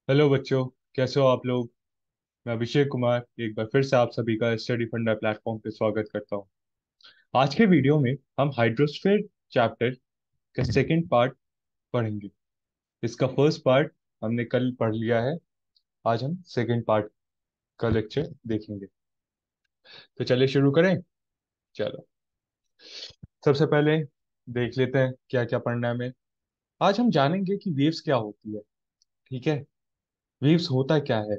Hello बच्चों। कैसे हो आप लोग। मैं अभिषेक कुमार एक बार फिर से आप सभी का स्टडी फंडा प्लेटफॉर्म पे स्वागत करता हूँ। आज के वीडियो में हम हाइड्रोस्फीयर चैप्टर का सेकंड पार्ट पढ़ेंगे। इसका फर्स्ट पार्ट हमने कल पढ़ लिया है। आज हम सेकंड पार्ट का लेक्चर देखेंगे। तो चलिए शुरू करें। चलो, सबसे पहले देख लेते हैं क्या क्या पढ़ना है हमें। आज हम जानेंगे कि वेव्स क्या होती है। ठीक है, वेव्स होता क्या है,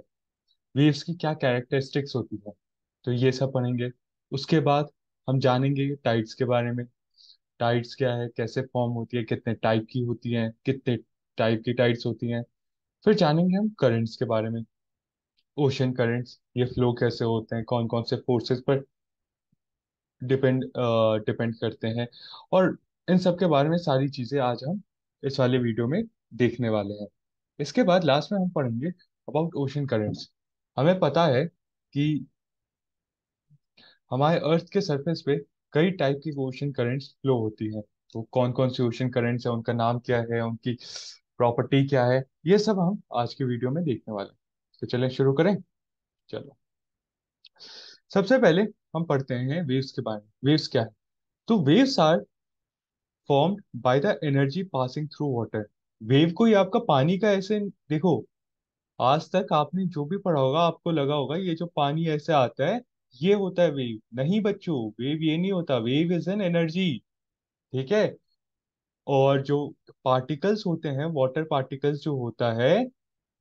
वेव्स की क्या कैरेक्टरिस्टिक्स होती है, तो ये सब पढ़ेंगे। उसके बाद हम जानेंगे टाइड्स के बारे में। टाइड्स क्या है, कैसे फॉर्म होती है, कितने टाइप की होती हैं, कितने टाइप की टाइड्स होती हैं। फिर जानेंगे हम करंट्स के बारे में। ओशन करंट्स ये फ्लो कैसे होते हैं, कौन कौन से फोर्सेस पर डिपेंड डिपेंड करते हैं। और इन सब के बारे में सारी चीजें आज हम इस वाले वीडियो में देखने वाले हैं। इसके बाद लास्ट में हम पढ़ेंगे अबाउट ओशन करंट्स। हमें पता है कि हमारे अर्थ के सरफेस पे कई टाइप की ओशन करंट्स फ्लो होती हैं। तो कौन कौन सी ओशन करंट्स है, उनका नाम क्या है, उनकी प्रॉपर्टी क्या है, ये सब हम आज की वीडियो में देखने वाले हैं। तो चलें शुरू करें। चलो, सबसे पहले हम पढ़ते हैं वेव्स के बारे में। वेव्स क्या है। तो waves are formed by the energy passing through water. Wave को ही आपका पानी का ऐसे देखो। आज तक आपने जो भी पढ़ा होगा आपको लगा होगा ये जो पानी ऐसे आता है ये होता है वेव। नहीं बच्चों, वेव ये नहीं होता। Wave is an energy. ठीक है। और जो पार्टिकल्स होते हैं, वाटर पार्टिकल्स जो होता है,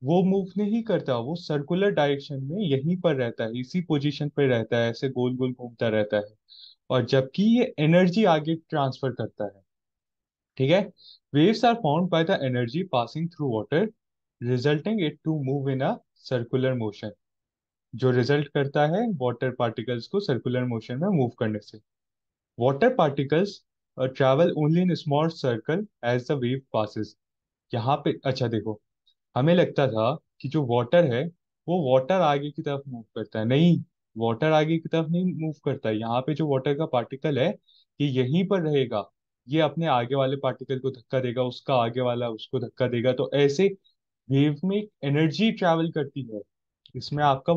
वो मूव नहीं करता। वो सर्कुलर डायरेक्शन में यहीं पर रहता है, इसी पोजीशन पर रहता है, ऐसे गोल गोल घूमता रहता है। और जबकि ये एनर्जी आगे ट्रांसफर करता है। ठीक है। Waves are found by the energy passing through water resulting it to move in a circular motion. जो रिजल्ट करता है वाटर पार्टिकल्स को सर्कुलर मोशन में मूव करने से। Water particles travel only in small circle as the wave passes. यहाँ पे अच्छा देखो, हमें लगता था कि जो वाटर है वो वाटर आगे की तरफ मूव करता है। नहीं, वाटर आगे की तरफ नहीं मूव करता है। यहाँ पे जो वाटर का पार्टिकल है ये यहीं पर रहेगा। ये अपने आगे वाले पार्टिकल को धक्का देगा, उसका आगे वाला उसको धक्का देगा, तो ऐसे वेव में एनर्जी ट्रैवल करती है। इसमें आपका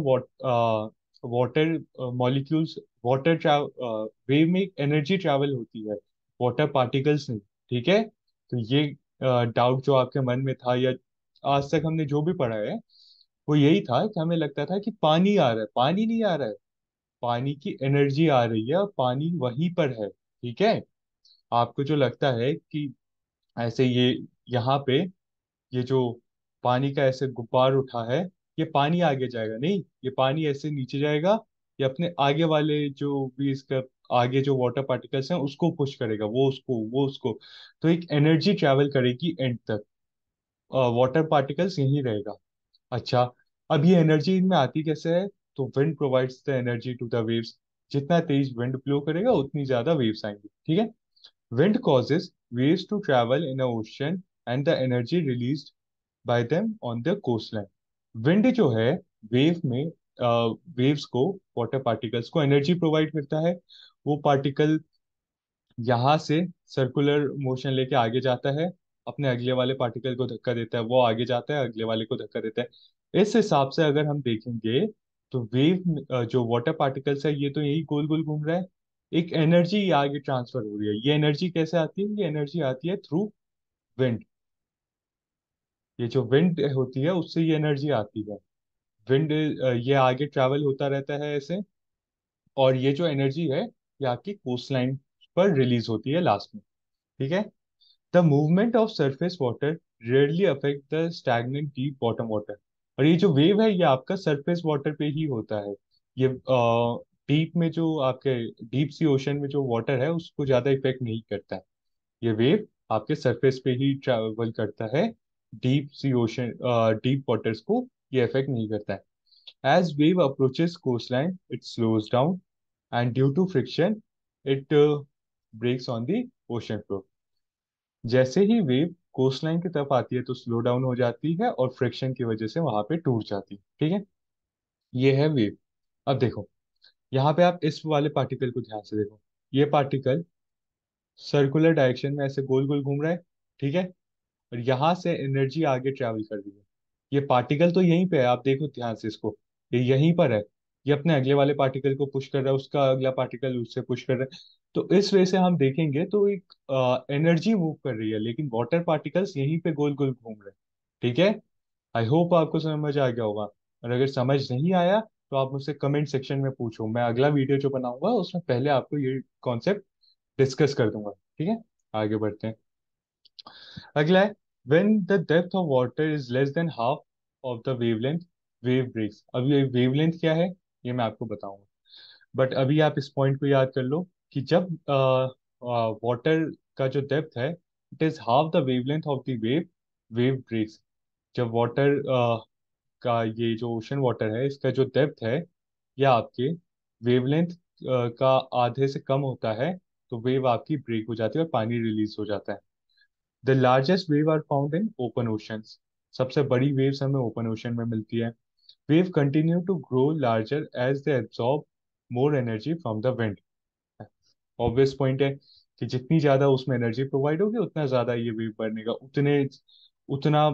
वाटर मॉलिक्यूल्स, वाटर वेव में एनर्जी ट्रैवल होती है, वाटर पार्टिकल्स नहीं। ठीक है। तो ये डाउट जो आपके मन में था, या आज तक हमने जो भी पढ़ा है, वो यही था कि हमें लगता था कि पानी आ रहा है। पानी नहीं आ रहा है, पानी की एनर्जी आ रही है और पानी वहीं पर है। ठीक है। आपको जो लगता है कि ऐसे ये यहाँ पे ये जो पानी का ऐसे गुब्बार उठा है, ये पानी आगे जाएगा, नहीं, ये पानी ऐसे नीचे जाएगा। ये अपने आगे वाले जो भी इसका आगे जो वाटर पार्टिकल्स हैं उसको पुश करेगा, वो उसको। तो एक एनर्जी ट्रैवल करेगी एंड तक। वाटर पार्टिकल्स यहीं रहेगा। अच्छा, अब ये एनर्जी इनमें आती कैसे है। तो wind provides the energy to the waves. जितना तेज विंड ब्लो करेगा उतनी ज्यादा वेव्स आएंगी। ठीक है। Wind causes waves to travel in the ocean and the energy released by them on the coastline। Wind जो है वेव में वेव्स को, वाटर पार्टिकल्स को एनर्जी प्रोवाइड करता है। वो पार्टिकल यहाँ से सर्कुलर मोशन लेके आगे जाता है, अपने अगले वाले पार्टिकल को धक्का देता है, वो आगे जाता है, अगले वाले को धक्का देता है। इस हिसाब से अगर हम देखेंगे तो वेव जो वाटर पार्टिकल्स है ये तो यही गोल गोल घूम रहा है। एक एनर्जी आगे ट्रांसफर हो रही है। ये एनर्जी कैसे आती है, ये एनर्जी आती है थ्रू विंड। ये जो विंड होती है उससे ये एनर्जी आती है। विंड ये आगे ट्रैवल होता रहता है ऐसे। और ये जो एनर्जी है ये आपकी कोस्ट लाइन पर रिलीज होती है लास्ट में। ठीक है। The movement of surface water rarely affect the stagnant deep bottom water. और ये जो वेव है ये आपका सरफेस वाटर पे ही होता है। ये डीप में जो आपके डीप सी ओशन में जो वाटर है उसको ज्यादा इफेक्ट नहीं करता है। ये वेव आपके सरफेस पे ही ट्रैवल करता है। Deep sea ocean, deep waters को ये इफेक्ट नहीं करता है। As wave approaches coastline it slows down and due to friction it breaks on the ocean floor. जैसे ही वेव कोस्टलाइन की तरफ आती है तो स्लो डाउन हो जाती है और फ्रिक्शन की वजह से वहां पे टूट जाती है। ठीक है। ये है वेव। अब देखो, यहाँ पे आप इस वाले पार्टिकल को ध्यान से देखो। ये पार्टिकल सर्कुलर डायरेक्शन में ऐसे गोल गोल घूम रहा है। ठीक है। और यहाँ से एनर्जी आगे ट्रैवल कर रही है। ये पार्टिकल तो यहीं पे है, आप देखो ध्यान से इसको, ये यहीं पर है। ये अपने अगले वाले पार्टिकल को पुश कर रहा है, उसका अगला पार्टिकल उससे पुश कर रहा है। तो इस वजह से हम देखेंगे तो एक एनर्जी मूव कर रही है, लेकिन वाटर पार्टिकल्स यहीं पे गोल गोल घूम रहे हैं। ठीक है। आई होप आपको समझ आ गया होगा, और अगर समझ नहीं आया तो आप मुझसे कमेंट सेक्शन में पूछो, मैं अगला वीडियो जो बनाऊंगा उसमें पहले आपको ये कॉन्सेप्ट डिस्कस कर दूंगा। ठीक है, आगे बढ़ते हैं। अगला है, when the depth of water is less than half of the wavelength, wave breaks. अब ये वेवलेंथ क्या है ये मैं आपको बताऊंगा, बट अभी आप इस पॉइंट को याद कर लो कि जब वाटर का जो डेप्थ है it is half the wavelength of the wave, wave breaks. जब वाटर का ये जो ओशन वाटर है इसका जो डेप्थ है या आपके वेवलेंथ का आधे से कम होता है, तो वेव आपकी ब्रेक हो जाती है और पानी रिलीज हो जाता है। The largest wave are found in open oceans. सबसे बड़ी वेव्स हमें ओपन ओशन में मिलती है। Wave continue to grow larger as they absorb more energy from the wind. Obvious point है कि जितनी ज्यादा उसमें एनर्जी प्रोवाइड होगी उतना ज्यादा ये वेव बढ़ेगा, उतने उतना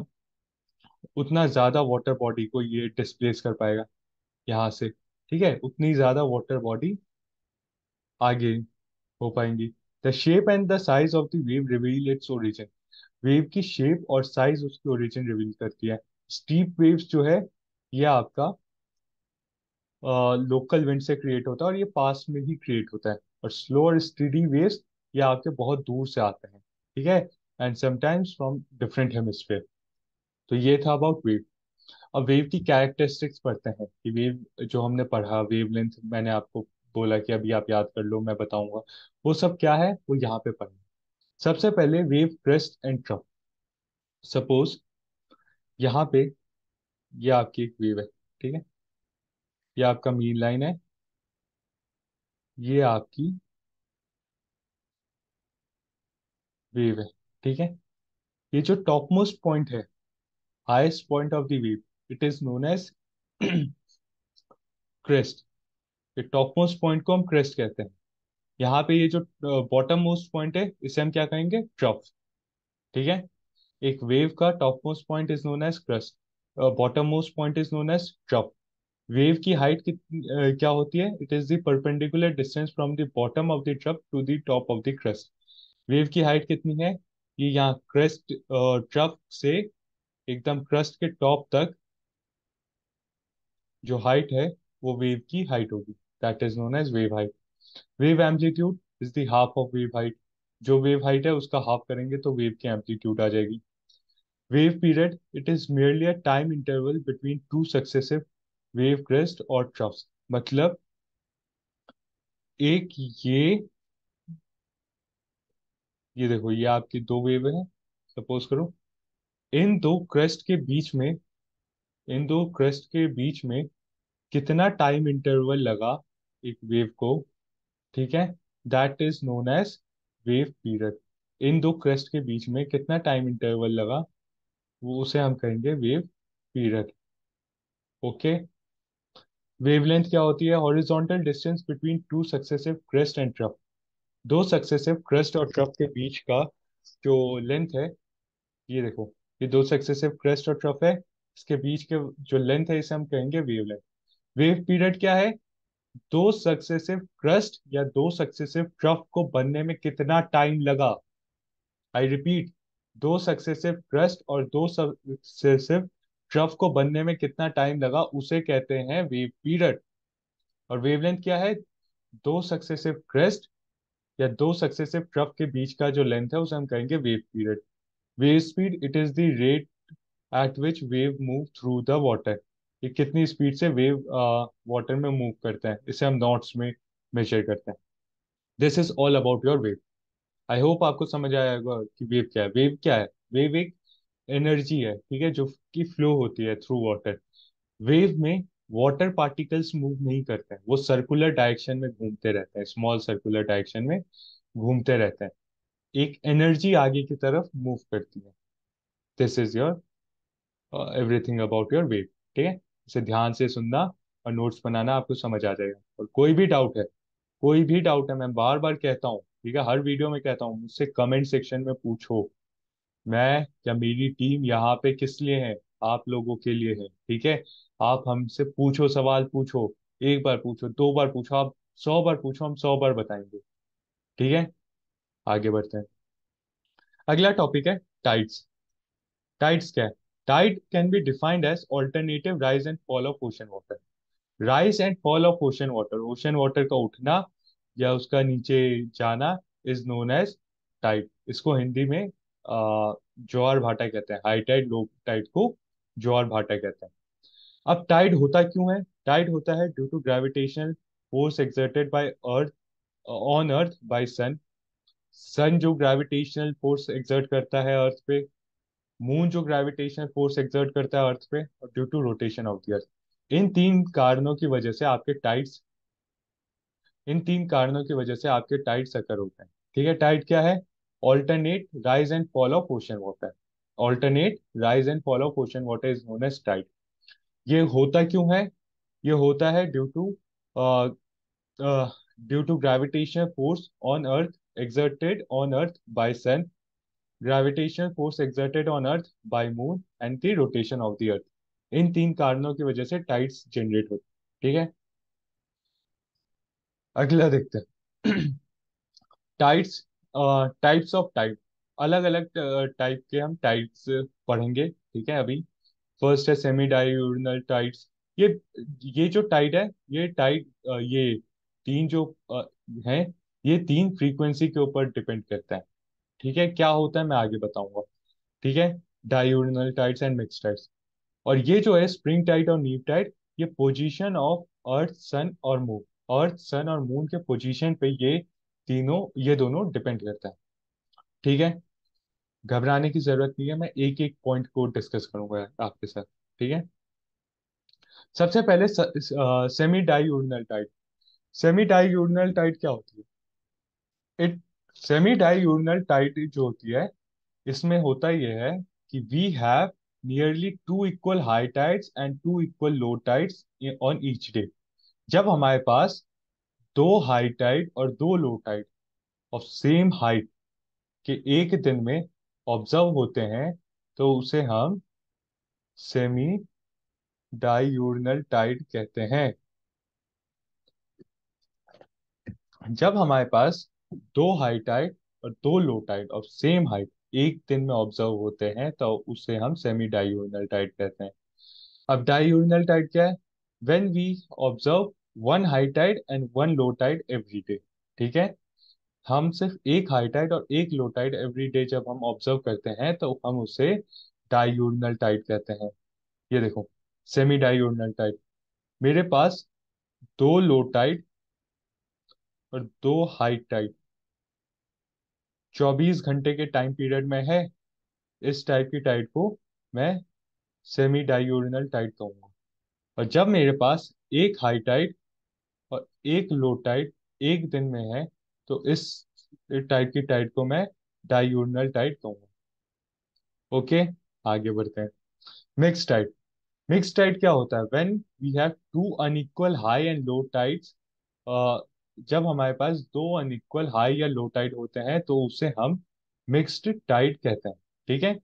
उतना ज्यादा वाटर बॉडी को ये डिस्प्लेस कर पाएगा यहाँ से। ठीक है, उतनी ज्यादा वाटर बॉडी आगे हो पाएंगी। The shape and the size of the wave reveal its origin. Wave की शेप और साइज उसकी ओरिजिन रिवील करती है। स्टीप वेव्स जो है ये आपका लोकल विंड से क्रिएट होता है और ये पास में ही क्रिएट होता है। और स्लो और स्टेडी वेव्स ये आपके बहुत दूर से आते हैं। ठीक है, and sometimes from different hemisphere. तो ये था अबाउट वेव। अब वेव की कैरेक्टरिस्टिक्स पढ़ते हैं कि वेव जो हमने पढ़ा, वेवलेंथ मैंने आपको बोला कि अभी आप याद कर लो, मैं बताऊंगा वो सब क्या है, वो यहाँ पे पढ़ना। सबसे पहले wave crest and trough. Suppose यहाँ पे ये आपकी एक वेव है। ठीक है, ये आपका मीन लाइन है, ये आपकी वेव है। ठीक है, ये जो टॉप मोस्ट पॉइंट है, highest point of the wave, it is known as crest. ये टॉप मोस्ट पॉइंट को हम क्रेस्ट कहते हैं। यहाँ पे ये जो बॉटम मोस्ट पॉइंट है इसे हम क्या कहेंगे, ट्रफ। ठीक है, एक वेव का top most point is known as crest, bottom most point is known as trough. Wave की हाइट क्या होती है, it is the perpendicular distance from the bottom of the trough to the top of the crest. Wave की height कितनी है, ये यहाँ crest trough से एकदम क्रस्ट के टॉप तक जो हाइट है वो वेव की हाइट होगी, that is known as wave height. Wave amplitude is the half of wave height. जो वेव हाइट है उसका हाफ करेंगे तो वेव की एम्पलीट्यूड आ जाएगी। Wave period it is merely a time interval between two successive wave crest और troughs। मतलब एक ये देखो ये आपकी दो वेव है, सपोज करो। इन दो क्रेस्ट के बीच में इन दो क्रेस्ट के बीच में कितना टाइम इंटरवल लगा एक वेव को, ठीक है, that is known as wave period. इन दो क्रेस्ट के बीच में कितना टाइम इंटरवल लगा वो उसे हम कहेंगे वेव पीरियड। ओके। वेवलेंथ क्या होती है, horizontal distance between two successive crest and trough. दो सक्सेसिव क्रेस्ट और ट्रफ के बीच का जो लेंथ है, ये देखो, ये दो सक्सेसिव क्रेस्ट और ट्रफ है, इसके बीच के जो लेंथ है इसे हम कहेंगे वेवलेंथ। वेव पीरियड क्या है, दो सक्सेसिव क्रस्ट या दो सक्सेसिव ट्रफ को बनने में कितना टाइम लगा। आई रिपीट, दो सक्सेसिव क्रस्ट और दो सक्सेसिव ट्रफ को बनने में कितना टाइम लगा उसे कहते हैं वेव पीरियड। और वेवलेंथ क्या है, दो सक्सेसिव क्रेस्ट या दो सक्सेसिव ट्रफ के बीच का जो लेंथ है उसे हम कहेंगे wave period. Wave speed it is the rate at which wave move through the water. ये कितनी स्पीड से वेव वाटर में मूव करते हैं इसे हम नॉट्स में मेजर करते हैं। This is all about your wave. I hope आपको समझ आया होगा कि वेव क्या है। वेव क्या है, वेव एक एनर्जी है, ठीक है, जो कि फ्लो होती है थ्रू वाटर। वेव में वाटर पार्टिकल्स मूव नहीं करते हैं, वो सर्कुलर डायरेक्शन में घूमते रहते हैं, स्मॉल सर्कुलर डायरेक्शन में घूमते रहते हैं। एक एनर्जी आगे की तरफ मूव करती है। This is your everything about your wave. ठीक है, इसे ध्यान से सुनना और नोट्स बनाना, आपको समझ आ जाएगा। और कोई भी डाउट है, मैं बार बार कहता हूँ, ठीक है, हर वीडियो में कहता हूँ, मुझसे कमेंट सेक्शन में पूछो। मैं या मेरी टीम यहाँ पे किस लिए है, आप लोगों के लिए है, ठीक है। आप हमसे पूछो, सवाल पूछो, एक बार पूछो, दो बार पूछो, आप 100 बार पूछो, हम 100 बार बताएंगे, ठीक है। आगे बढ़ते हैं। अगला टॉपिक है टाइड्स। टाइड्स क्या है? Tide can be defined as alternative rise and fall of ocean water. Rise and fall of ocean water, ocean water का उठना या उसका नीचे जाना इज नोन एज टाइड। इसको हिंदी में ज्वार भाटा कहते हैं। हाई टाइड, लो टाइड को ज्वार भाटा कहते हैं। अब टाइड होता क्यों है? टाइड होता है due to gravitational force exerted by earth on earth by sun. Sun जो ग्रेविटेशनल फोर्स एक्सर्ट करता है अर्थ पे, मून जो ग्रेविटेशनल फोर्स एक्सर्ट करता है अर्थ पे, और due to rotation of the earth. इन तीन कारणों की वजह से आपके टाइड्स इन तीन कारणों की वजह से आपके टाइड्स अकर होते हैं, ठीक है। टाइड क्या है? Alternate rise and fall of ocean water. Alternate rise and fall of ocean water is known as tide. ये होता क्यों है? ये होता है due to gravitational force on earth exerted on earth by sun, gravitational force exerted on earth by moon and the rotation of the earth। इन तीन कारणों की वजह से टाइड्स जनरेट होते हैं, ठीक है। अगला देखते हैं। Tides, types of tide. अलग अलग टाइप के हम टाइड्स पढ़ेंगे, ठीक है अभी। फर्स्ट है सेमी डायurnal टाइड्स। ये ये जो टाइड है, ये तीन जो हैं, ये तीन फ्रीक्वेंसी के ऊपर डिपेंड करता है, ठीक है। क्या होता है मैं आगे बताऊंगा, ठीक है। डायurnal टाइड्स एंड मिक्स टाइड्स। और ये जो है स्प्रिंग टाइड और नीप टाइड, ये पोजीशन ऑफ अर्थ, सन और मून, अर्थ, सन और मून के पोजीशन पे ये दोनों डिपेंड करता है, ठीक है। घबराने की जरूरत नहीं है, मैं एक एक पॉइंट को डिस्कस करूंगा आपके साथ, ठीक है। सबसे पहले सेमी डायurnal टाइड। सेमी डायurnal टाइड क्या होती है? इट सेमी डायurnal टाइड जो होती है, इसमें होता यह है कि we have nearly two equal high tides and two equal low tides on each day. जब हमारे पास दो हाई टाइड और दो low tide of same height के एक दिन में ऑब्जर्व होते हैं, तो उसे हम सेमी डायurnal टाइड कहते हैं। जब हमारे पास दो हाई टाइड और दो low tide of same height एक दिन में ऑब्जर्व होते हैं, तो उसे हम सेमी डायurnal टाइड कहते हैं। अब डायurnal टाइड क्या है? When we observe one high tide and one low tide every day, ठीक है। हम सिर्फ एक हाई टाइड और एक लो टाइड एवरी डे जब हम ऑब्जर्व करते हैं, तो हम उसे डायurnal टाइड कहते हैं। ये देखो, सेमी डायurnal टाइड, मेरे पास दो लो टाइड और दो हाई टाइड 24 घंटे के टाइम पीरियड में है। इस टाइप की टाइड को मैं सेमी डायurnal टाइड कहूंगा। और जब मेरे पास एक हाई टाइड और एक लो टाइड एक दिन में है, तो इस टाइप की टाइड को मैं डायurnal टाइड कहूंगा, ओके। आगे बढ़ते हैं। Mix Tide. मिक्स टाइड क्या होता है? When we have two unequal high and low tides. जब हमारे पास दो अनइक्वल हाई या लो टाइड होते हैं, तो उसे हम मिक्स्ड टाइड कहते हैं, ठीक है।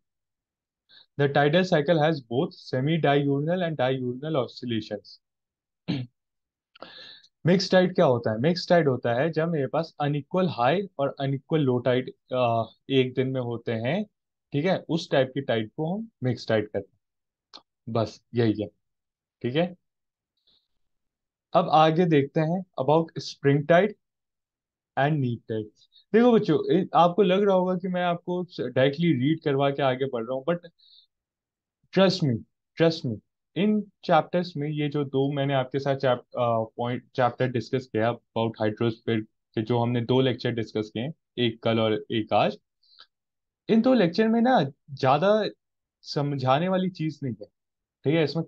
The tidal cycle has both semi diurnal and diurnal oscillations। Mix tide क्या होता है? मिक्स टाइड होता है जब मेरे पास अनइक्वल हाई और अनइक्वल लो टाइड एक दिन में होते हैं, ठीक है। उस टाइप की टाइड को हम मिक्स टाइड कहते हैं, बस यही है, ठीक है। अब आगे देखते हैं अबाउट स्प्रिंग टाइड एंड नीप टाइड। देखो बच्चों, आपको लग रहा होगा कि मैं आपको डायरेक्टली रीड करवा के आगे बढ़ रहा हूँ, but trust me, trust me, in chapters में ये जो दो मैंने आपके साथ चैप्टर डिस्कस किया अबाउट हाइड्रोस्फीयर के, जो हमने दो लेक्चर डिस्कस किए, एक कल और एक आज, इन दो लेक्चर में ना ज्यादा समझाने वाली चीज नहीं है, ठीक है। इसमें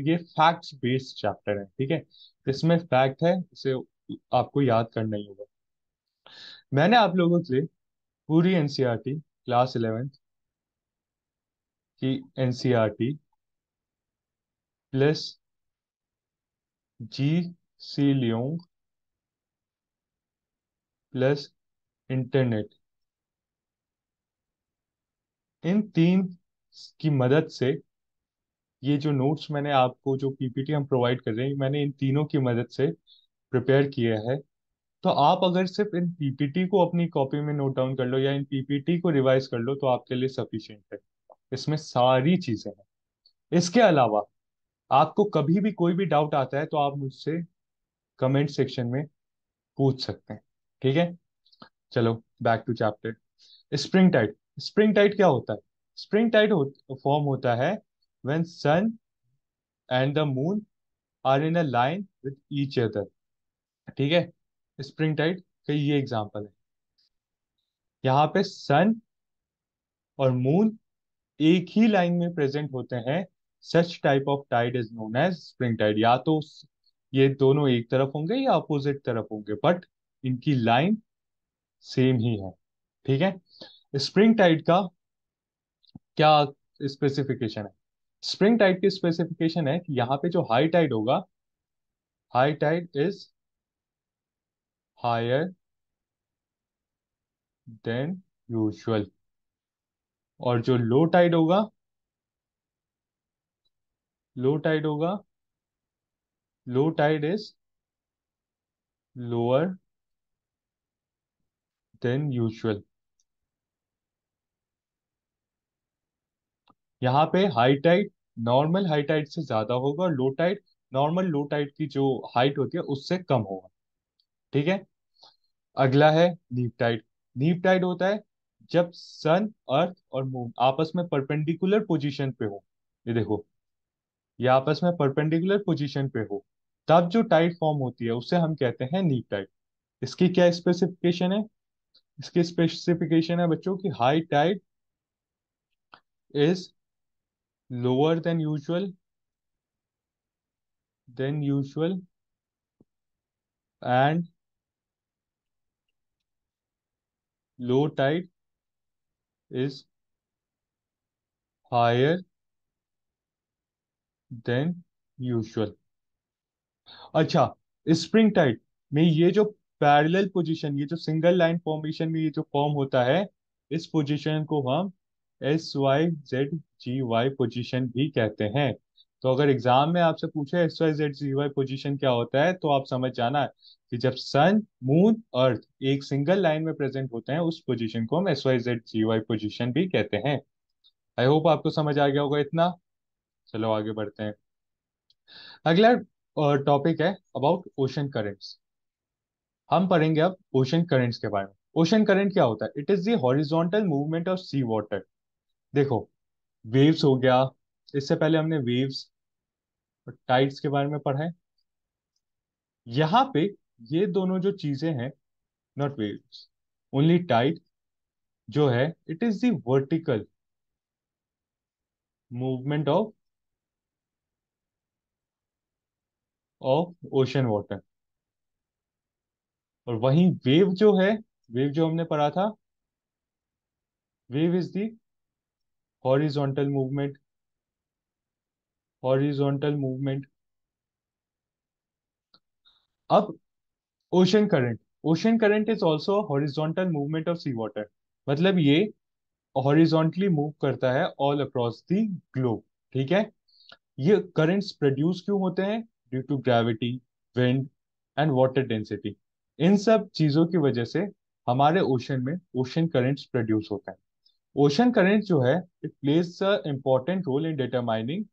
ये फैक्ट्स बेस्ड चैप्टर है, ठीक है। इसमें फैक्ट है, इसे आपको याद करना ही होगा। मैंने आप लोगों से पूरी एनसीईआरटी क्लास 11th की एनसीईआरटी प्लस जी सी लियोंग प्लस इंटरनेट, इन तीन की मदद से ये जो नोट्स मैंने आपको, जो पीपीटी हम प्रोवाइड कर रहे हैं, मैंने इन तीनों की मदद से प्रिपेयर किया है। तो आप अगर सिर्फ इन पीपीटी को अपनी कॉपी में नोट डाउन कर लो या इन पीपीटी को रिवाइज कर लो तो आपके लिए सफिशिएंट है। इसमें सारी चीजें हैं। इसके अलावा आपको कभी भी कोई भी डाउट आता है तो आप मुझसे कमेंट सेक्शन में पूछ सकते हैं। ठीक है, चलो back to chapter. Spring tide. Spring tide क्या होता है? स्प्रिंग टाइड फॉर्म होता है when sun and the moon are in a line with each other. ठीक है, स्प्रिंग टाइड का ये एग्जांपल है। यहाँ पे सन और मून एक ही लाइन में प्रेजेंट होते हैं। Such type of tide is known as spring tide. या तो ये दोनों एक तरफ होंगे या अपोजिट तरफ होंगे, बट इनकी लाइन सेम ही है। ठीक है, स्प्रिंग टाइड का क्या स्पेसिफिकेशन है? स्प्रिंग टाइड की स्पेसिफिकेशन है कि यहाँ पे जो हाई टाइड होगा, high tide is higher than usual. और जो लो टाइड होगा, लो टाइड होगा, low tide is lower than usual. यहाँ पे high tide normal high tide से ज्यादा होगा और low tide normal low tide की जो हाइट होती है उससे कम होगा। ठीक है, अगला है नीप टाइड। नीप टाइड होता है जब सन, अर्थ और मून आपस में परपेंडिकुलर पोजीशन पे हो। ये देखो, ये आपस में परपेंडिकुलर पोजीशन पे हो, तब जो टाइड फॉर्म होती है उसे हम कहते हैं नीप टाइड। इसकी क्या स्पेसिफिकेशन है? इसकी स्पेसिफिकेशन है बच्चों की high tide is lower than usual and low tide is higher than usual. अच्छा, स्प्रिंग टाइड में ये जो पैरेलल पोजीशन, ये जो सिंगल लाइन फॉर्मेशन में ये जो फॉर्म होता है, इस पोजीशन को हम SYZGY पोजीशन भी कहते हैं। तो अगर एग्जाम में आपसे पूछे SYZGY पोजीशन क्या होता है, तो आप समझ जाना कि जब सन, मून, अर्थ एक सिंगल लाइन में प्रेजेंट होते हैं उस पोजीशन को हम SYZGY पोजीशन भी कहते हैं। आई होप आपको समझ आ गया होगा इतना। चलो आगे बढ़ते हैं। अगला टॉपिक है अबाउट ओशन करेंट्स। हम पढ़ेंगे अब ओशन करेंट्स के बारे में। ओशन करंट क्या होता है? It is the horizontal movement of sea water. देखो, वेव्स हो गया, इससे पहले हमने वेव्स और टाइड्स के बारे में पढ़ा है। यहाँ पे ये दोनों जो चीजें हैं, नॉट वेव्स, ओनली टाइड जो है, it is the vertical movement of ocean water. और वहीं वेव जो है, वेव जो हमने पढ़ा था, wave is the horizontal movement, horizontal movement. अब ocean current, ocean current is also horizontal movement of sea water. मतलब ये हॉरिजॉन्टली मूव करता है ऑल अक्रॉस द ग्लोब। ठीक है, ये करंट्स प्रोड्यूस क्यों होते हैं? Due to gravity, wind and water density. इन सब चीजों की वजह से हमारे ओशन में ओशन करंट्स प्रोड्यूस होते हैं। ओशन करंट जो है, it plays a important role in determining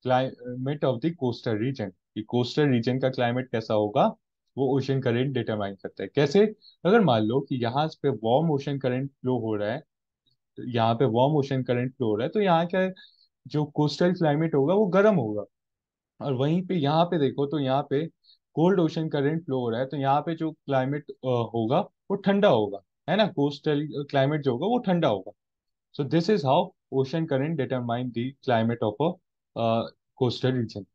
climate of the coastal region. कि कोस्टल रीजन का क्लाइमेट कैसा होगा, वो ओशन करंट डिटरमाइन करता है। कैसे? अगर मान लो कि यहाँ पे वार्म ओशन करंट फ्लो हो रहा है, यहाँ पे वार्म ओशन करंट फ्लो हो रहा है, तो यहाँ क्या है, जो कोस्टल क्लाइमेट होगा वो गर्म होगा। और वहीं पे यहाँ पे देखो तो यहाँ पे कोल्ड ओशन करंट फ्लो हो रहा है, तो यहाँ पे जो क्लाइमेट होगा वो ठंडा होगा। है ना, कोस्टल क्लाइमेट जो होगा वो ठंडा होगा। So this is how ocean current determine the climate of a coastal region.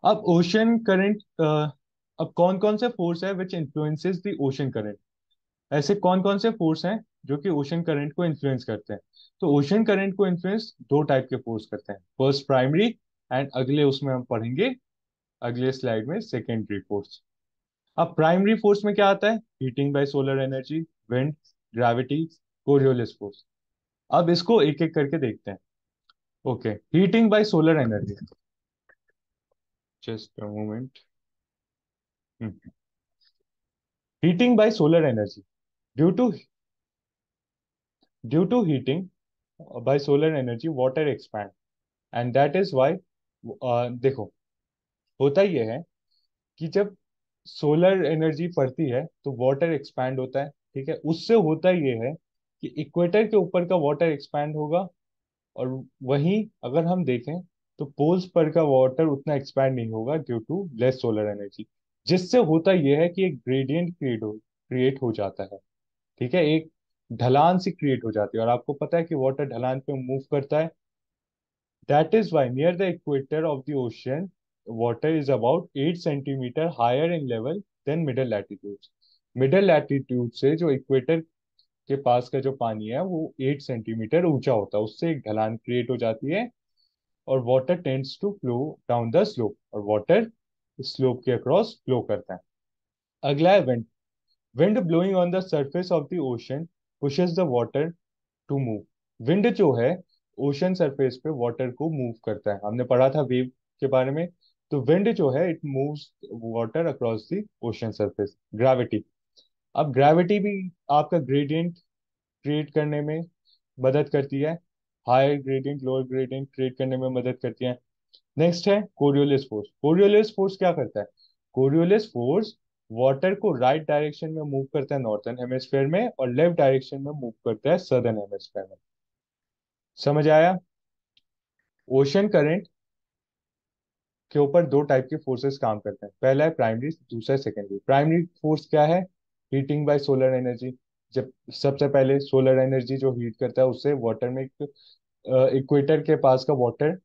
अब ओशन करंट, अब कौन कौन से फोर्स है विच इन्फ्लुएंसेस द ओशन करंट? ऐसे कौन कौन से फोर्स हैं जो कि ओशन करंट को इन्फ्लुएंस करते हैं? तो ओशन करंट को इन्फ्लुएंस दो टाइप के फोर्स करते हैं। फर्स्ट प्राइमरी, एंड अगले उसमें हम पढ़ेंगे अगले स्लाइड में सेकेंडरी फोर्स। अब प्राइमरी फोर्स में क्या आता है? Heating by solar energy, wind, gravity, Coriolis force. अब इसको एक एक करके देखते हैं। Okay, heating by solar energy. Just a moment. Heating by solar energy, due to heating by solar energy water expand, and that is why. देखो, होता ये है कि जब सोलर एनर्जी पड़ती है तो वाटर एक्सपैंड होता है, ठीक है। उससे होता ये है कि इक्वेटर के ऊपर का वाटर एक्सपैंड होगा, और वहीं अगर हम देखें तो पोल्स पर का वाटर उतना एक्सपैंड नहीं होगा due to less solar energy. जिससे होता यह है कि एक ग्रेडियंट क्रिएट हो जाता है, ठीक है। एक ढलान सी क्रिएट हो जाती है, और आपको पता है कि वाटर ढलान पे मूव करता है। That is why near the equator of the ocean water is about 8 centimetre higher in level than middle latitude. Middle latitude से जो इक्वेटर के पास का जो पानी है वो 8 सेंटीमीटर ऊंचा होता है, उससे एक ढलान क्रिएट हो जाती है, और water tends to flow down the slope, और वाटर स्लोप के अक्रॉस फ्लो करता है। अगला है wind. Wind blowing on the surface of the ocean pushes the water to move. Wind जो है ओशन सरफेस पे वाटर को मूव करता है, हमने पढ़ा था वेव के बारे में। तो विंड जो है it moves water across the ocean surface. Gravity, अब ग्रेविटी भी आपका ग्रेडियंट क्रिएट करने में मदद करती है, higher gradient lower gradient create करने में मदद करती है। नेक्स्ट है कोरियोलिस फोर्स। कोरियोलिस फोर्स क्या करता है? कोरियोलिस फोर्स वाटर को राइट डायरेक्शन में मूव करता है नॉर्थर्न हेमिस्फेयर में, और लेफ्ट डायरेक्शन में मूव करता है सदर्न हेमिस्फेयर में। समझ आया? ओशन करंट के ऊपर दो टाइप के फोर्सेस काम करते हैं, पहला है प्राइमरी, दूसरा है सेकेंडरी। प्राइमरी फोर्स क्या है? Heating by solar energy. जब सबसे पहले सोलर एनर्जी जो हीट करता है उससे वाटर में इक्वेटर के पास का वाटर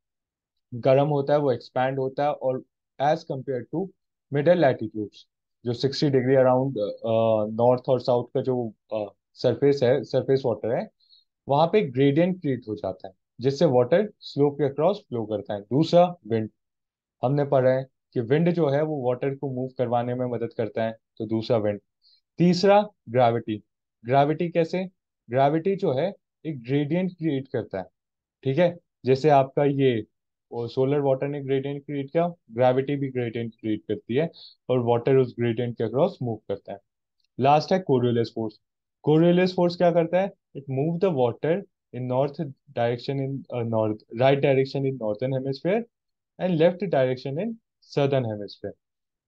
गर्म होता है, वो एक्सपैंड होता है, और as compare to middle latitudes, जो 60 डिग्री अराउंड नॉर्थ और साउथ का जो सरफेस है, सरफेस वाटर है, वहां पे ग्रेडियंट क्रिएट हो जाता है, जिससे वाटर स्लोप के अक्रॉस फ्लो करता है। दूसरा विंड, हमने पढ़ा है कि विंड जो है वो वाटर को मूव करवाने में मदद करता है, तो दूसरा विंड। तीसरा ग्रेविटी। ग्रेविटी कैसे? ग्रेविटी जो है एक ग्रेडियंट क्रिएट करता है, ठीक है। जैसे आपका ये सोलर वाटर ने ग्रेडियंट क्रिएट किया, ग्रेविटी भी ग्रेडियंट क्रिएट करती है, और वाटर उस ग्रेडियंट के अक्रॉस मूव करता है। लास्ट है कोरियोलिस फोर्स। कोरियोलिस फोर्स क्या करता है? It move the water in north direction in north right direction in northern hemisphere, and left direction in southern hemisphere.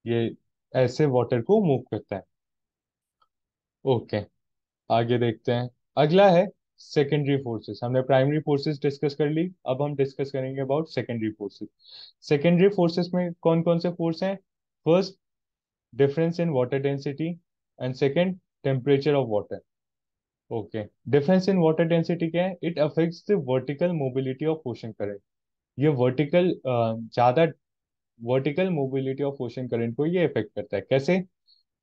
ये ऐसे वाटर को मूव करता है। ओके, आगे देखते हैं। अगला है सेकेंडरी फोर्सेस। हमने प्राइमरी फोर्सेस डिस्कस कर ली, अब हम डिस्कस करेंगे about secondary forces. Secondary forces में कौन कौन से फोर्स हैं? First, difference in water density, and second, temperature of water. Okay, difference in water density क्या है? It affects the vertical mobility of ocean current. ये ज्यादा vertical mobility of ocean current को ये इफेक्ट करता है। कैसे?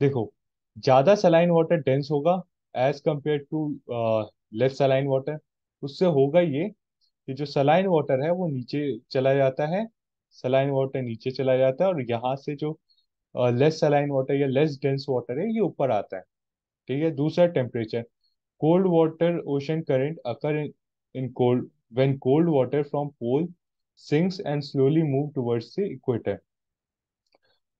देखो, ज्यादा सलाइन वाटर डेंस होगा as compare to less saline water. उससे होगा ये कि जो सलाइन वाटर है वो नीचे चला जाता है, सलाइन वाटर नीचे चला जाता है, और यहाँ से जो लेस सलाइन वाटर या लेस डेंस वाटर है ये ऊपर आता है, ठीक है। दूसरा, temperature. Cold water ocean current occur in cold when cold water from pole sinks and slowly move towards the equator।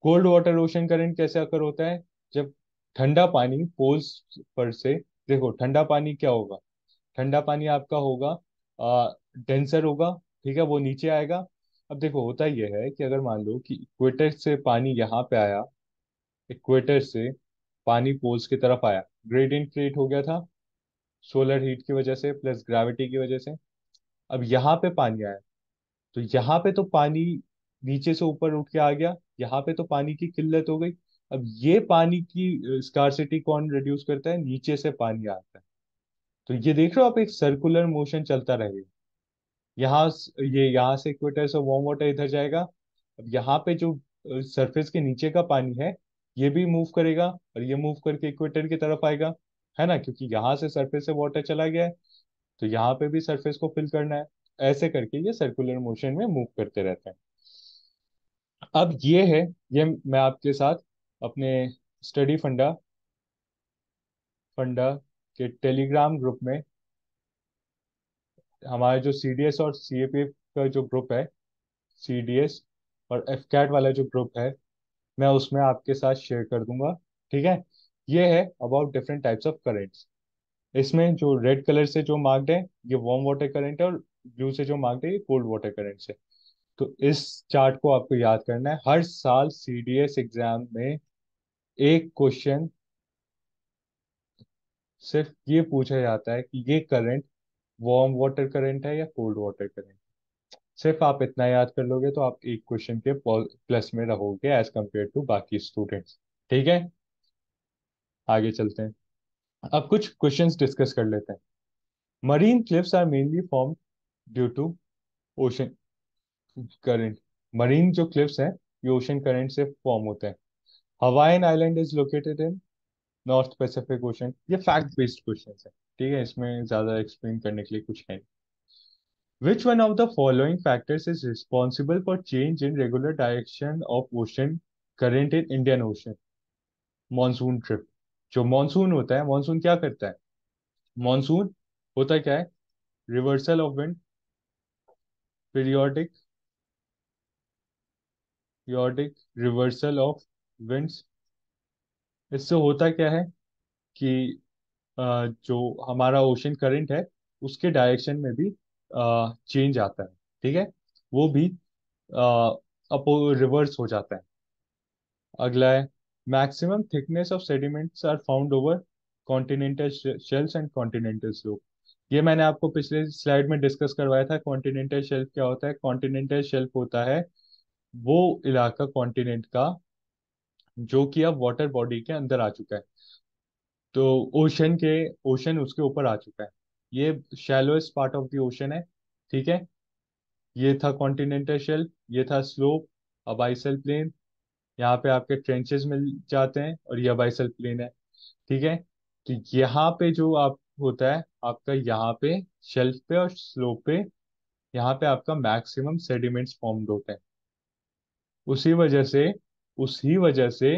Cold water ocean current कैसे अकर होता है? जब ठंडा पानी पोल्स पर से, देखो ठंडा पानी क्या होगा, ठंडा पानी आपका होगा डेंसर होगा, ठीक है, वो नीचे आएगा। अब देखो, होता यह है कि अगर मान लो कि इक्वेटर से पानी यहाँ पे आया, इक्वेटर से पानी पोल्स की तरफ आया, ग्रेडियंट क्रिएट हो गया था सोलर हीट की वजह से प्लस ग्रेविटी की वजह से। अब यहाँ पे पानी आया, तो यहाँ पे तो पानी नीचे से ऊपर उठ के आ गया, यहाँ पे तो पानी की किल्लत हो गई। अब ये पानी की स्कार्सिटी कौन रिड्यूस करता है? नीचे से पानी आता है। तो ये देख रहे हो आप, एक सर्कुलर मोशन चलता रहेगा। ये यहाँ से इक्वेटर से वार्म वाटर इधर जाएगा, अब यहाँ पे जो सरफेस के नीचे का पानी है ये भी मूव करेगा, और ये मूव करके इक्वेटर की तरफ आएगा, है ना, क्योंकि यहाँ से सरफेस से वाटर चला गया है, तो यहाँ पे भी सरफेस को फिल करना है। ऐसे करके ये सर्कुलर मोशन में मूव करते रहते हैं। अब ये है, ये मैं आपके साथ अपने स्टडी फंडा फंडा के टेलीग्राम ग्रुप में हमारे जो सीडीएस और सीएपीएफ का जो ग्रुप है, सीडीएस और एफकैट वाला जो ग्रुप है, मैं उसमें आपके साथ शेयर कर दूंगा। ठीक है। ये है about different types of currents. इसमें जो रेड कलर से जो मार्क्ड है, ये वार्म वाटर करंट है, और ब्लू से जो मार्क्ड है, ये कोल्ड वाटर करंट है। तो इस चार्ट को आपको याद करना है। हर साल सीडीएस एग्जाम में एक क्वेश्चन सिर्फ ये पूछा जाता है कि ये करंट वार्म वाटर करंट है या कोल्ड वाटर करंट। सिर्फ आप इतना याद कर लोगे तो आप एक क्वेश्चन के प्लस में रहोगे एज कम्पेयर टू बाकी स्टूडेंट्स। ठीक है। आगे चलते हैं। अब कुछ क्वेश्चंस डिस्कस कर लेते हैं। Marine cliffs are mainly form due to ocean current. Marine जो क्लिफ्स हैं, ये ओशन करंट से फॉर्म होते हैं। Hawaiian island is located in North Pacific Ocean. ये फैक्ट बेस्ड क्वेश्चन है। ठीक है, इसमें ज्यादा एक्सप्लेन करने के लिए कुछ है नहीं। Which one of the following factors is responsible for change in regular direction of ocean current in Indian Ocean? Monsoon trip. जो मॉनसून होता है, मॉनसून क्या करता है? मॉनसून होता क्या है? Reversal of wind, periodic periodic reversal of winds. इससे होता क्या है कि जो हमारा ओशन करंट है, उसके डायरेक्शन में भी चेंज आता है। ठीक है। वो भी अपो रिवर्स हो जाता है। अगला है, maximum thickness of sediments are found over continental shelves and continental slope. ये मैंने आपको पिछले स्लाइड में डिस्कस करवाया था। कॉन्टिनेंटल शेल्फ क्या होता है? कॉन्टिनेंटल शेल्फ होता है वो इलाका कॉन्टिनेंट का जो कि अब वाटर बॉडी के अंदर आ चुका है। तो ओशन उसके ऊपर आ चुका है। ये शैलोएस्ट पार्ट ऑफ द ओशन है। ठीक है। ये था कॉन्टिनेंटल शेल्फ, ये था स्लोप, अबाइसल प्लेन। यहाँ पे आपके ट्रेंचेस मिल जाते हैं, और ये अबाइसल प्लेन है। ठीक है। तो यहाँ पे जो आप होता है आपका, यहाँ पे शेल्फ पे और स्लोप पे, यहाँ पे आपका मैक्सिमम सेडिमेंट्स फॉर्म्ड होते हैं। उसी वजह से उसी वजह से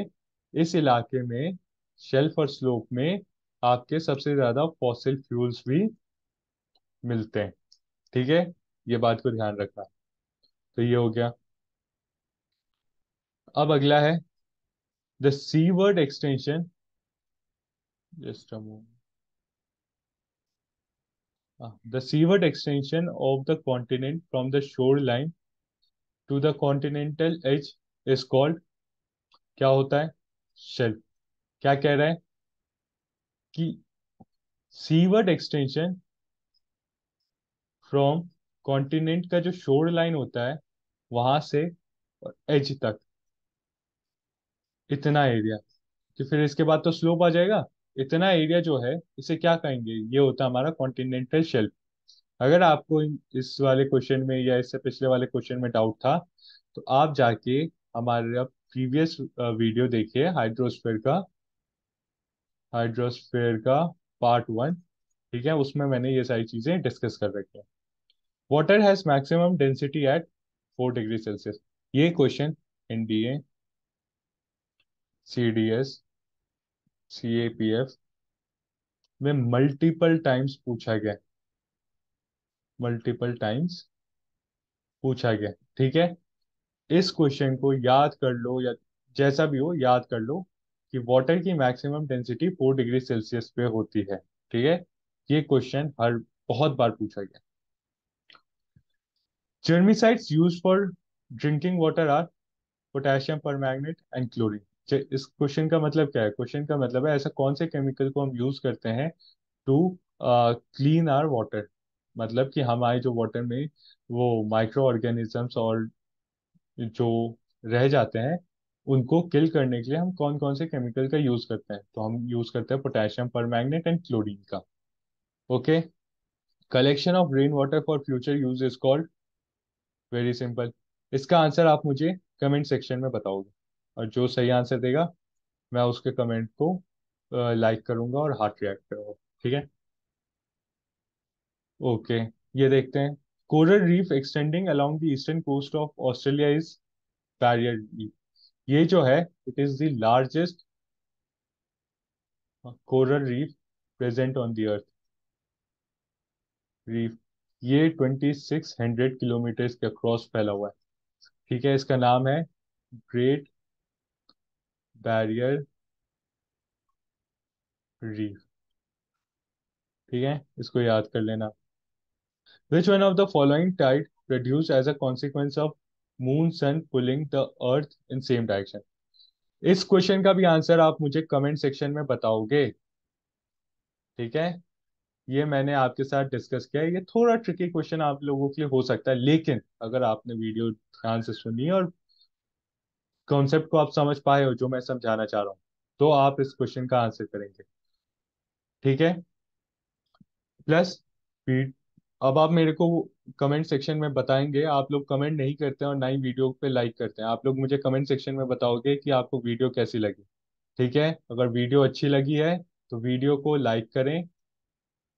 इस इलाके में, शेल्फ और स्लोप में, आपके सबसे ज्यादा फॉसिल फ्यूल्स भी मिलते हैं। ठीक है। ये बात को ध्यान रखना। तो ये हो गया। अब अगला है the seaward extension. Just a the seaward extension of the continent from the shoreline to the continental edge is called, क्या होता है? शेल्फ। क्या कह रहा है कि सीवर्ड एक्सटेंशन फ्रॉम कॉन्टिनेंट का जो शोर लाइन होता है वहां से एज तक, इतना एरिया। कि फिर इसके बाद तो स्लोप आ जाएगा। इतना एरिया जो है, इसे क्या कहेंगे? ये होता है हमारा कॉन्टिनेंटल शेल्फ। अगर आपको इस वाले क्वेश्चन में या इससे पिछले वाले क्वेश्चन में डाउट था, तो आप जाके हमारे प्रीवियस वीडियो देखिए, हाइड्रोस्फेयर का पार्ट 1। ठीक है, उसमें मैंने ये सारी चीजें डिस्कस कर रखी हैं। Water has maximum density at 4 degree Celsius. ये क्वेश्चन एनडीए, सीडीएस, सीएपीएफ में मल्टीपल टाइम्स पूछा गया। मल्टीपल टाइम्स पूछा गया। ठीक है। इस क्वेश्चन को याद कर लो, या जैसा भी हो याद कर लो कि वाटर की मैक्सिमम डेंसिटी 4 डिग्री सेल्सियस पे होती है। ठीक है। ये क्वेश्चन हर बहुत बार पूछा गया। Germicides use for drinking water are potassium permanganate and chlorine. इस क्वेश्चन का मतलब क्या है? क्वेश्चन का मतलब है ऐसा कौन से केमिकल को हम यूज करते हैं टू क्लीन आर वाटर। मतलब कि हमारे जो वाटर में वो माइक्रो ऑर्गेनिजम्स और जो रह जाते हैं, उनको किल करने के लिए हम कौन कौन से केमिकल का यूज करते हैं? तो हम यूज करते हैं पोटेशियम परमैंगनेट एंड क्लोरीन का। Okay. Collection of rain water for future use is called, very simple. इसका आंसर आप मुझे कमेंट सेक्शन में बताओगे, और जो सही आंसर देगा मैं उसके कमेंट को लाइक करूंगा और हार्ट रिएक्ट करूंगा। ठीक है। ओके। ये देखते हैं। Coral reef extending along the eastern coast of Australia is barrier reef. ये जो है, it is the largest coral reef present on the earth. Reef, ये 2600 किलोमीटर के अक्रॉस फैला हुआ है। ठीक है, इसका नाम है ग्रेट बैरियर रीफ। ठीक है, इसको याद कर लेना। Which one of the following tide produce as a consequence of moon sun pulling the earth in same direction. इस क्वेश्चन का भी आंसर आप मुझे कमेंट सेक्शन में बताओगे। ठीक है, ये मैंने आपके साथ डिस्कस किया है। ये थोड़ा ट्रिकी क्वेश्चन आप लोगों के लिए हो सकता है, लेकिन अगर आपने वीडियो ध्यान से सुनी और कॉन्सेप्ट को आप समझ पाए हो जो मैं समझाना चाह रहा हूँ, तो आप इस क्वेश्चन का आंसर करेंगे। ठीक है, प्लस अब आप मेरे को कमेंट सेक्शन में बताएंगे। आप लोग कमेंट नहीं करते और ना ही वीडियो पे लाइक करते हैं। आप लोग मुझे कमेंट सेक्शन में बताओगे कि आपको वीडियो कैसी लगी। ठीक है, अगर वीडियो अच्छी लगी है तो वीडियो को लाइक करें,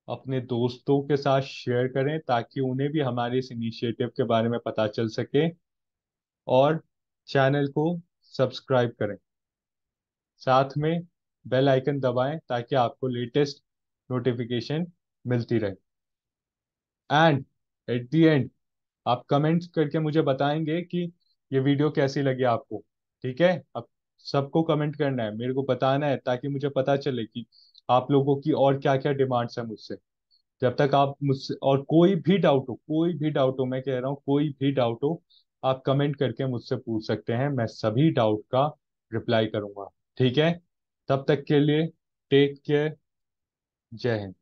अपने दोस्तों के साथ शेयर करें ताकि उन्हें भी हमारे इस इनिशिएटिव के बारे में पता चल सके, और चैनल को सब्सक्राइब करें। साथ में बेल आइकन दबाएं ताकि आपको लेटेस्ट नोटिफिकेशन मिलती रहे। एंड एट द एंड आप कमेंट करके मुझे बताएंगे कि ये वीडियो कैसी लगी आपको। ठीक है, अब सबको कमेंट करना है, मेरे को बताना है ताकि मुझे पता चले कि आप लोगों की और क्या क्या डिमांड्स है मुझसे। जब तक आप मुझसे, और कोई भी डाउट हो, मैं कह रहा हूँ कोई भी डाउट हो, आप कमेंट करके मुझसे पूछ सकते हैं। मैं सभी डाउट का रिप्लाई करूंगा। ठीक है, तब तक के लिए टेक केयर। जय हिंद।